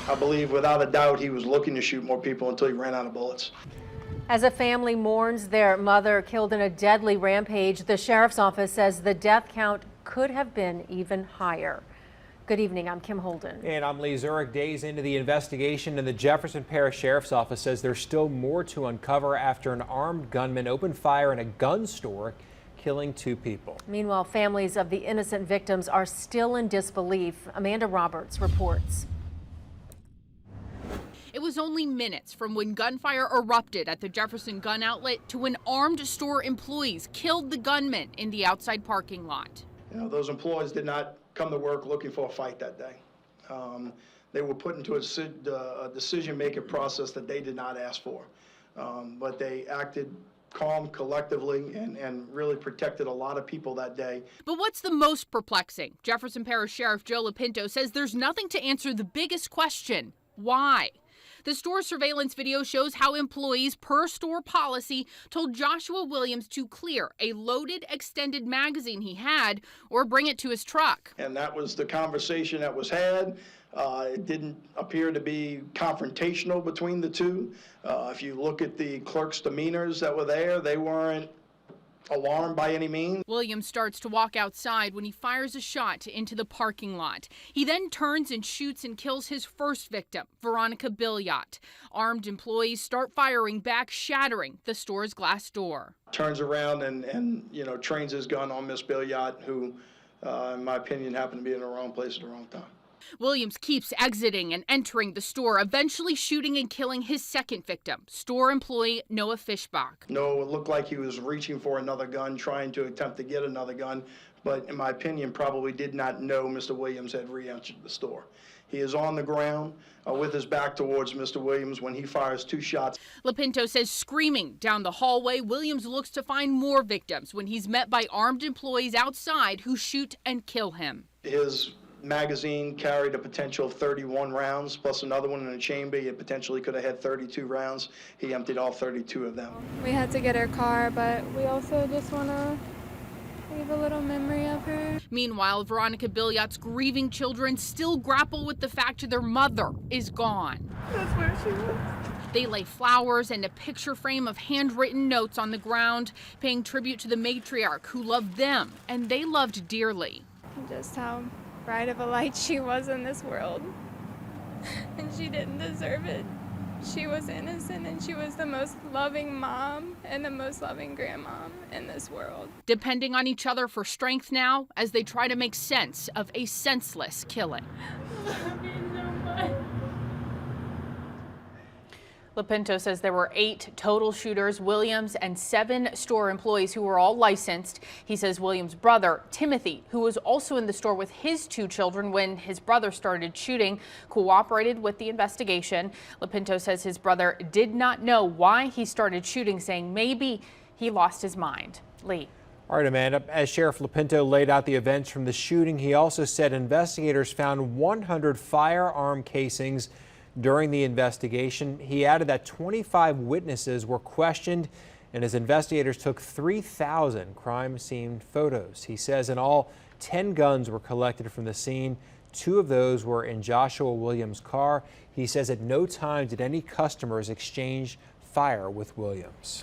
I believe without a doubt he was looking to shoot more people until he ran out of bullets. As a family mourns their mother killed in a deadly rampage, the sheriff's office says the death count could have been even higher. Good evening, I'm Kim Holden. And I'm Lee Zurich. Days into the investigation, and the Jefferson Parish Sheriff's Office says there's still more to uncover after an armed gunman opened fire in a gun store, killing 2 people. Meanwhile, families of the innocent victims are still in disbelief. Amanda Roberts reports. It was only minutes from when gunfire erupted at the Jefferson gun outlet to when armed store employees killed the gunman in the outside parking lot. You know, those employees did not come to work looking for a fight that day. They were put into a decision-making process that they did not ask for. But they acted calm collectively and really protected a lot of people that day. But what's the most perplexing? Jefferson Parish Sheriff Joe Lopinto says there's nothing to answer the biggest question: why? The store surveillance video shows how employees, per store policy, told Joshua Williams to clear a loaded extended magazine he had or bring it to his truck. And that was the conversation that was had. It didn't appear to be confrontational between the two. If you look at the clerks' demeanors that were there, they weren't alarmed by any means. Williams starts to walk outside when he fires a shot into the parking lot. He then turns and shoots and kills his first victim, Veronica Billiot. Armed employees start firing back, shattering the store's glass door. Turns around and you know, trains his gun on Miss Billiot, who, in my opinion, happened to be in the wrong place at the wrong time. Williams keeps exiting and entering the store, eventually shooting and killing his second victim, store employee Noah Fishbach. No, it looked like he was reaching for another gun, trying to attempt to get another gun, but in my opinion, probably did not know Mr. Williams had re-entered the store. He is on the ground with his back towards Mr. Williams when he fires 2 shots. Lopinto says screaming down the hallway, Williams looks to find more victims when he's met by armed employees outside who shoot and kill him. His magazine carried a potential of 31 rounds, plus another one in a chamber. It potentially could have had 32 rounds. He emptied all 32 of them. We had to get her car, but we also just want to leave a little memory of her. Meanwhile, Veronica Billiot's grieving children still grapple with the fact their mother is gone. That's where she was. They lay flowers and a picture frame of handwritten notes on the ground, paying tribute to the matriarch who loved them and they loved dearly. Just how bright of a light she was in this world, and she didn't deserve it. She was innocent, and she was the most loving mom and the most loving grandmom in this world. Depending on each other for strength now as they try to make sense of a senseless killing. Lopinto says there were 8 total shooters, Williams and 7 store employees who were all licensed. He says Williams' brother, Timothy, who was also in the store with his 2 children when his brother started shooting, cooperated with the investigation. Lopinto says his brother did not know why he started shooting, saying maybe he lost his mind. Lee. All right, Amanda, as Sheriff Lopinto laid out the events from the shooting, he also said investigators found 100 firearm casings during the investigation. He added that 25 witnesses were questioned, and his investigators took 3,000 crime scene photos. He says in all, 10 guns were collected from the scene. 2 of those were in Joshua Williams' car. He says at no time did any customers exchange fire with Williams.